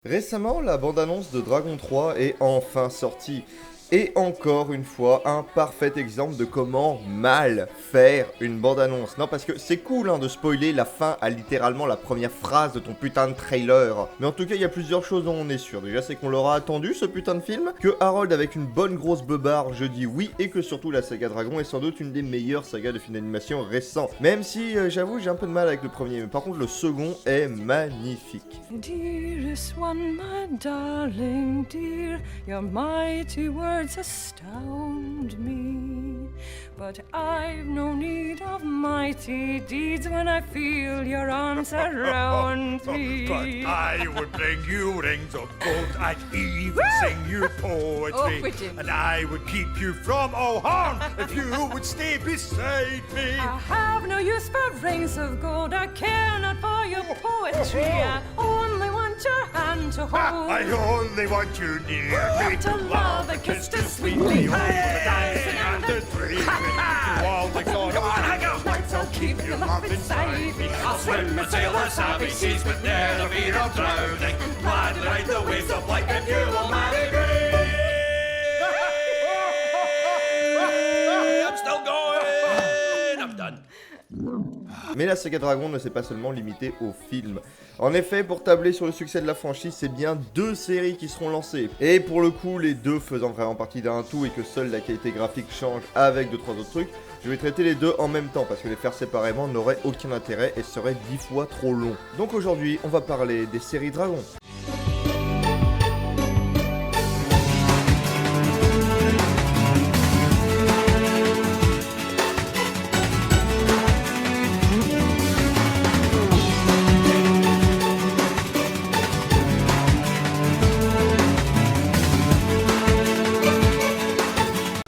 Récemment, la bande-annonce de Dragon 3 est enfin sortie. Et encore une fois, un parfait exemple de comment mal faire une bande-annonce. Non, parce que c'est cool de spoiler la fin à littéralement la première phrase de ton putain de trailer. Mais en tout cas, il y a plusieurs choses dont on est sûr. Déjà, c'est qu'on l'aura attendu, ce putain de film, que Harold avec une bonne grosse beubare, je dis oui, et que surtout la saga Dragon est sans doute une des meilleures sagas de films d'animation récents. Même si, j'avoue, j'ai un peu de mal avec le premier, mais par contre, le second est magnifique. Dearest one, my darling dear, your mighty words astound me. But I've no need of mighty deeds when I feel your arms around me. But I would bring you rings of gold, I'd even sing you poetry. And I would keep you from all harm if you would stay beside me. I have no use for rings of gold, I care not for your poetry. I only want your hand to hold. I only want you near me To love and kiss to sweetly hold. to dance and to dream to all the glory. Come on, hang on! Nights I'll keep your love inside me. I'll swim and sail the savvy seas, but never fear of drowning. Gladly ride the waves of life if you will marry me. I'm still going. I'm done. Mais la saga Dragon ne s'est pas seulement limitée au film. En effet, pour tabler sur le succès de la franchise, c'est bien 2 séries qui seront lancées. Et pour le coup, les deux faisant vraiment partie d'un tout et que seule la qualité graphique change avec 2-3 autres trucs, je vais traiter les deux en même temps parce que les faire séparément n'aurait aucun intérêt et serait 10 fois trop long. Donc aujourd'hui, on va parler des séries Dragon.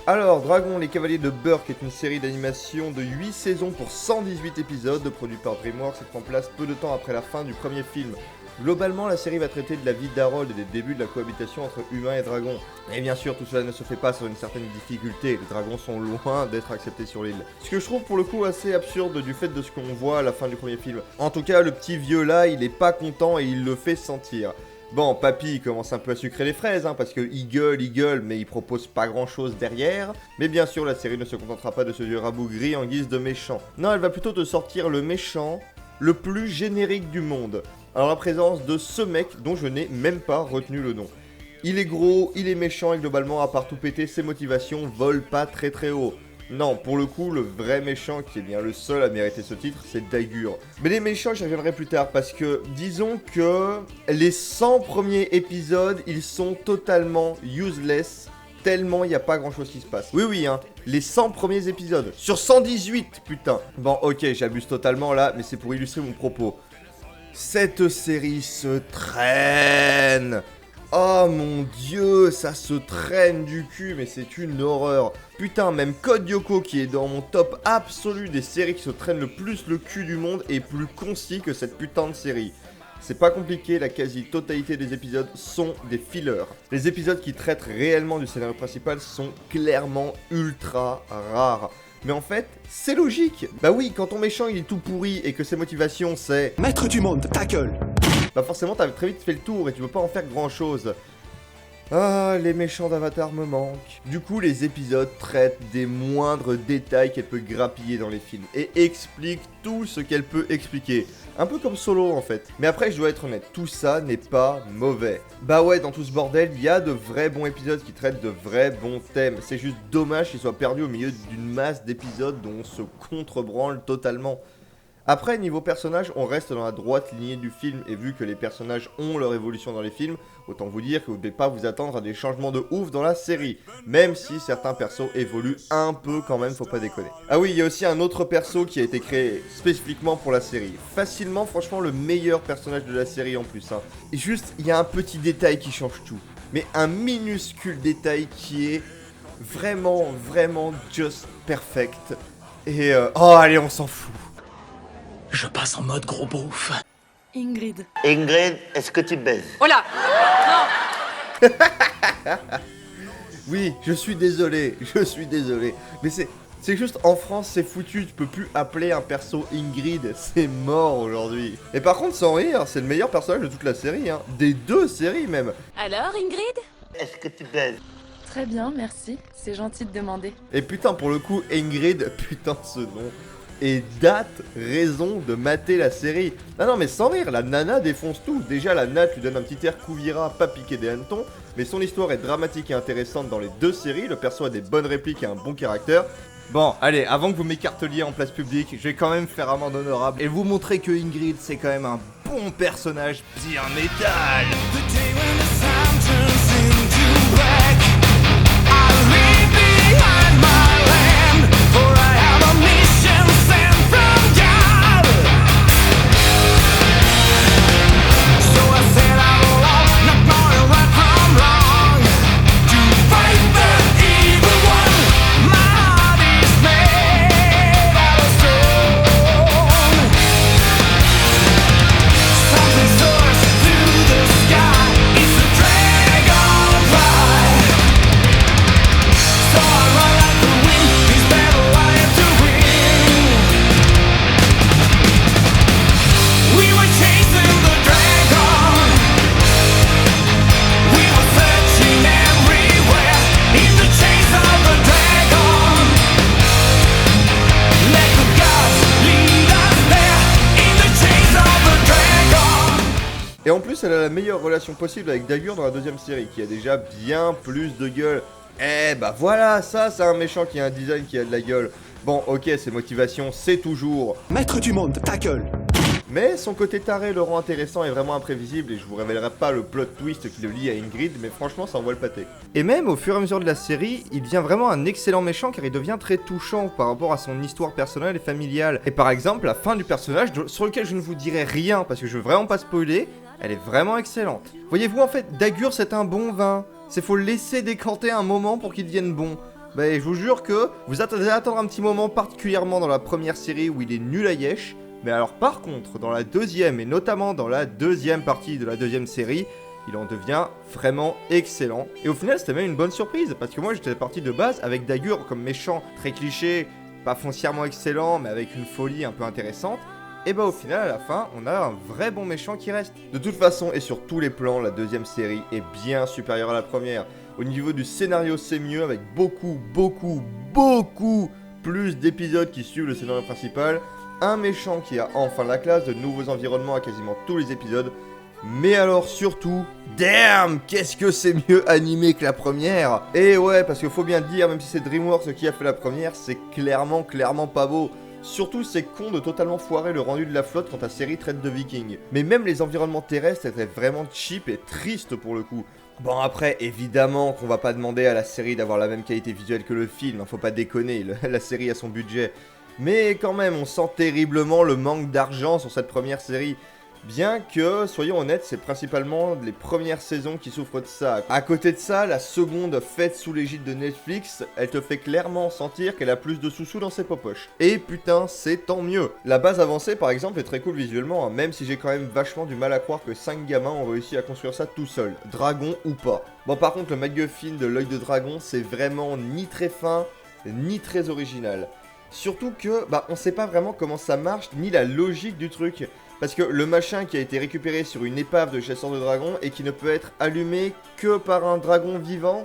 Alors, Dragon, les Cavaliers de Burke est une série d'animation de 8 saisons pour 118 épisodes, produit par DreamWorks et prend place peu de temps après la fin du premier film. Globalement, la série va traiter de la vie d'Harold et des débuts de la cohabitation entre humains et dragons. Et bien sûr, tout cela ne se fait pas sans une certaine difficulté, les dragons sont loin d'être acceptés sur l'île. Ce que je trouve pour le coup assez absurde du fait de ce qu'on voit à la fin du premier film. En tout cas, le petit vieux là, il est pas content et il le fait sentir. Bon, papy commence un peu à sucrer les fraises, parce que il gueule, mais il propose pas grand chose derrière. Mais bien sûr, la série ne se contentera pas de ce vieux rabougri en guise de méchant. Non, elle va plutôt te sortir le méchant le plus générique du monde. Alors la présence de ce mec dont je n'ai même pas retenu le nom. Il est gros, il est méchant et globalement, à part tout péter, ses motivations volent pas très très haut. Non, pour le coup, le vrai méchant, qui est bien le seul à mériter ce titre, c'est Dagur. Mais les méchants, j'y reviendrai plus tard, parce que, disons que les 100 premiers épisodes, ils sont totalement useless, tellement il n'y a pas grand chose qui se passe. Oui, les 100 premiers épisodes, sur 118, putain. Bon, ok, j'abuse totalement là, mais c'est pour illustrer mon propos. Cette série se traîne. Oh mon dieu, ça se traîne du cul, mais c'est une horreur. Putain, même Code Lyoko, qui est dans mon top absolu des séries qui se traînent le plus le cul du monde, est plus concis que cette putain de série. C'est pas compliqué, la quasi-totalité des épisodes sont des fillers. Les épisodes qui traitent réellement du scénario principal sont clairement ultra rares. Mais en fait, c'est logique. Bah oui, quand ton méchant il est tout pourri et que ses motivations c'est Maître du monde, ta gueule. bah forcément t'as très vite fait le tour et tu peux pas en faire grand chose. Ah, les méchants d'Avatar me manquent. Du coup, les épisodes traitent des moindres détails qu'elle peut grappiller dans les films et expliquent tout ce qu'elle peut expliquer. Un peu comme Solo en fait. Mais après, je dois être honnête, tout ça n'est pas mauvais. Bah ouais, dans tout ce bordel, il y a de vrais bons épisodes qui traitent de vrais bons thèmes. C'est juste dommage qu'ils soient perdus au milieu d'une masse d'épisodes dont on se contrebranle totalement. Après, niveau personnage, on reste dans la droite lignée du film, et vu que les personnages ont leur évolution dans les films, autant vous dire que vous ne devez pas vous attendre à des changements de ouf dans la série, même si certains persos évoluent un peu quand même, faut pas déconner. Ah oui, il y a aussi un autre perso qui a été créé spécifiquement pour la série. Facilement, franchement, le meilleur personnage de la série en plus. Et juste, il y a un petit détail qui change tout, mais un minuscule détail qui est vraiment just perfect. Et oh allez, on s'en fout. Je passe en mode gros beauf. Ingrid. Ingrid, est-ce que tu baises? Oh là Non. Oui, je suis désolé, mais C'est juste en France c'est foutu, tu peux plus appeler un perso Ingrid, c'est mort aujourd'hui. Et par contre sans rire, c'est le meilleur personnage de toute la série, hein. Des 2 séries même. Alors, Ingrid? Est-ce que tu baises? Très bien, merci. C'est gentil de demander. Et putain pour le coup Ingrid, putain ce nom. Et date raison de mater la série. Ah non mais sans rire, la nana défonce tout. Déjà la Nat lui donne un petit air Kouvira, pas piqué des hannetons, mais son histoire est dramatique et intéressante dans les 2 séries, le perso a des bonnes répliques et un bon caractère. Bon, allez, avant que vous m'écarteliez en place publique, je vais quand même faire amende honorable et vous montrer que Ingrid c'est quand même un bon personnage bien métal. Et en plus, elle a la meilleure relation possible avec Dagur dans la 2ème série, qui a déjà bien plus de gueule. Eh bah voilà, ça c'est un méchant qui a un design qui a de la gueule. Bon, ok, ses motivations, c'est toujours Maître du monde, ta gueule. Mais son côté taré le rend intéressant et vraiment imprévisible, et je vous révélerai pas le plot twist qui le lie à Ingrid, mais franchement ça envoie le pâté. Et même au fur et à mesure de la série, il devient vraiment un excellent méchant car il devient très touchant par rapport à son histoire personnelle et familiale. Et par exemple, la fin du personnage, sur lequel je ne vous dirai rien parce que je veux vraiment pas spoiler, elle est vraiment excellente. Voyez-vous, en fait, Dagur c'est un bon vin, c'est faut le laisser décanter un moment pour qu'il devienne bon. Bah je vous jure que vous attendez à attendre un petit moment, particulièrement dans la première série où il est nul à yesh. Mais alors par contre, dans la 2ème et notamment dans la 2ème partie de la 2ème série, il en devient vraiment excellent. Et au final c'était même une bonne surprise, parce que moi j'étais parti de base avec Dagur comme méchant très cliché, pas foncièrement excellent, mais avec une folie un peu intéressante. Et bah au final à la fin, on a un vrai bon méchant qui reste. De toute façon et sur tous les plans, la 2ème série est bien supérieure à la première. Au niveau du scénario c'est mieux, avec beaucoup plus d'épisodes qui suivent le scénario principal. Un méchant qui a enfin la classe, de nouveaux environnements à quasiment tous les épisodes. Mais alors surtout, damn, qu'est-ce que c'est mieux animé que la première. Et ouais, parce qu'il faut bien le dire, même si c'est DreamWorks qui a fait la première, c'est clairement pas beau. Surtout c'est con de totalement foirer le rendu de la flotte quand la série traite de vikings. Mais même les environnements terrestres étaient vraiment cheap et tristes pour le coup. Bon après, évidemment qu'on va pas demander à la série d'avoir la même qualité visuelle que le film, hein, faut pas déconner, la série a son budget. Mais quand même, on sent terriblement le manque d'argent sur cette première série. Bien que, soyons honnêtes, c'est principalement les premières saisons qui souffrent de ça. À côté de ça, la seconde faite sous l'égide de Netflix, elle te fait clairement sentir qu'elle a plus de sous-sous dans ses popoches. Et putain, c'est tant mieux. La base avancée, par exemple, est très cool visuellement, hein, même si j'ai quand même vachement du mal à croire que 5 gamins ont réussi à construire ça tout seuls, dragon ou pas. Bon, par contre, le MacGuffin de l'œil de dragon, c'est vraiment ni très fin, ni très original. Surtout que, on sait pas vraiment comment ça marche, ni la logique du truc. Parce que le machin qui a été récupéré sur une épave de chasseur de dragons et qui ne peut être allumé que par un dragon vivant,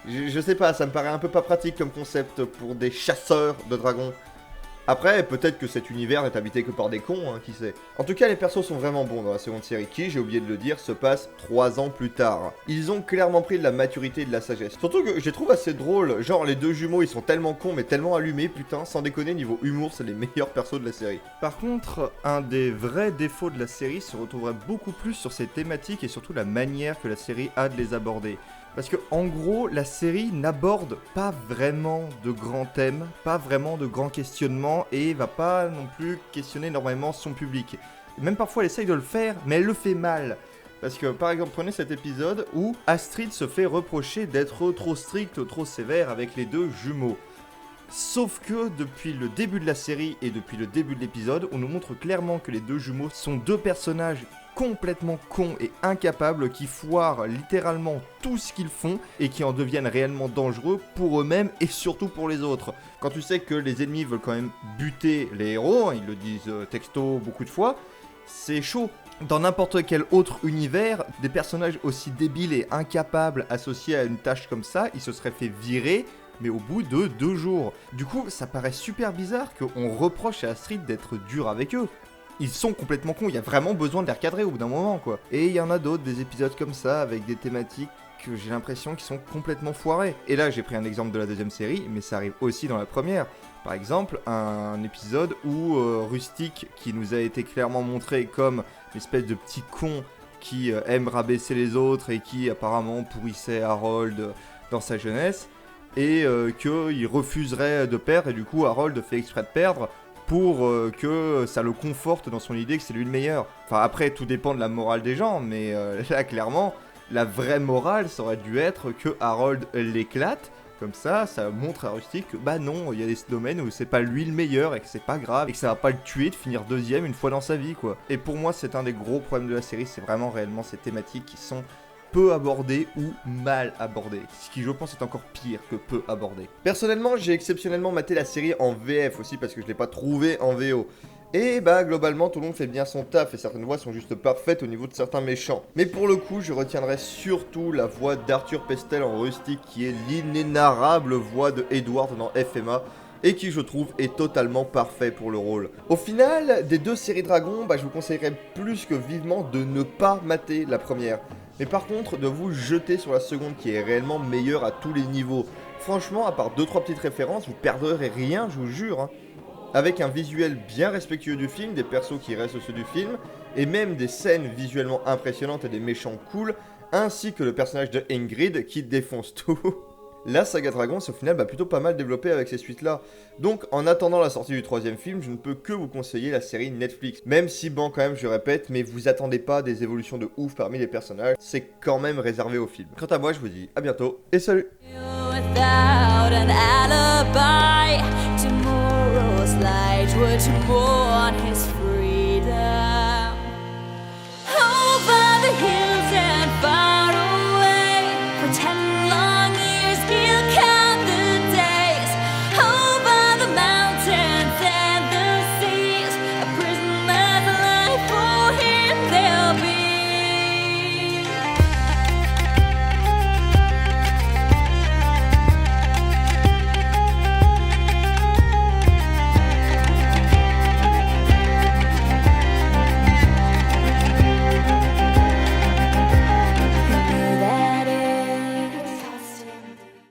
je sais pas, ça me paraît un peu pas pratique comme concept pour des chasseurs de dragons. Après, peut-être que cet univers n'est habité que par des cons, hein, qui sait. En tout cas, les persos sont vraiment bons dans la seconde série qui, j'ai oublié de le dire, se passe 3 ans plus tard. Ils ont clairement pris de la maturité et de la sagesse. Surtout que je les trouve assez drôles, genre les 2 jumeaux ils sont tellement cons mais tellement allumés, putain, sans déconner, niveau humour, c'est les meilleurs persos de la série. Par contre, un des vrais défauts de la série se retrouverait beaucoup plus sur ses thématiques et surtout la manière que la série a de les aborder. Parce que en gros, la série n'aborde pas vraiment de grands thèmes, pas vraiment de grands questionnements et va pas non plus questionner énormément son public. Même parfois elle essaye de le faire, mais elle le fait mal. Parce que par exemple, prenez cet épisode où Astrid se fait reprocher d'être trop stricte, trop sévère avec les 2 jumeaux. Sauf que depuis le début de la série et depuis le début de l'épisode, on nous montre clairement que les 2 jumeaux sont 2 personnages complètement cons et incapables qui foirent littéralement tout ce qu'ils font et qui en deviennent réellement dangereux pour eux-mêmes et surtout pour les autres. Quand tu sais que les ennemis veulent quand même buter les héros, ils le disent texto beaucoup de fois, c'est chaud. Dans n'importe quel autre univers, des personnages aussi débiles et incapables associés à une tâche comme ça, ils se seraient fait virer, mais au bout de 2 jours. Du coup, ça paraît super bizarre qu'on reproche à Astrid d'être dur avec eux. Ils sont complètement cons, il y a vraiment besoin de les recadrer au bout d'un moment, quoi. Et il y en a d'autres, des épisodes comme ça, avec des thématiques que j'ai l'impression qu'ils sont complètement foirés. Et là, j'ai pris un exemple de la deuxième série, mais ça arrive aussi dans la première. Par exemple, un épisode où Rustic, qui nous a été clairement montré comme une espèce de petit con qui aime rabaisser les autres et qui apparemment pourrissait Harold dans sa jeunesse, et qu'il refuserait de perdre, et du coup Harold fait exprès de perdre pour que ça le conforte dans son idée que c'est lui le meilleur. Enfin après, tout dépend de la morale des gens, mais là clairement, la vraie morale, ça aurait dû être que Harold l'éclate. Comme ça montre à Rustic que bah non, il y a des domaines où c'est pas lui le meilleur et que c'est pas grave et que ça va pas le tuer de finir deuxième une fois dans sa vie, quoi. Et pour moi, c'est un des gros problèmes de la série, c'est vraiment réellement ces thématiques qui sont peu abordées ou mal abordées. Ce qui, je pense, est encore pire que peu abordé. Personnellement, j'ai exceptionnellement maté la série en VF aussi parce que je l'ai pas trouvé en VO. Et bah globalement tout le monde fait bien son taf et certaines voix sont juste parfaites au niveau de certains méchants. Mais pour le coup je retiendrai surtout la voix d'Arthur Pestel en Rustic qui est l'inénarrable voix de Edward dans FMA et qui je trouve est totalement parfait pour le rôle. Au final, des 2 séries Dragon, je vous conseillerais plus que vivement de ne pas mater la première. Mais par contre de vous jeter sur la seconde qui est réellement meilleure à tous les niveaux. Franchement, à part 2-3 petites références, vous perdrez rien, je vous jure, hein. Avec un visuel bien respectueux du film, des persos qui restent ceux du film, et même des scènes visuellement impressionnantes et des méchants cool, ainsi que le personnage de Ingrid qui défonce tout. La saga Dragon c'est au final plutôt pas mal développée avec ces suites-là. Donc en attendant la sortie du 3e film, je ne peux que vous conseiller la série Netflix. Même si bon quand même je répète, mais vous attendez pas des évolutions de ouf parmi les personnages, c'est quand même réservé au film. Quant à moi je vous dis à bientôt et salut. Light, tomorrow's light, tomorrow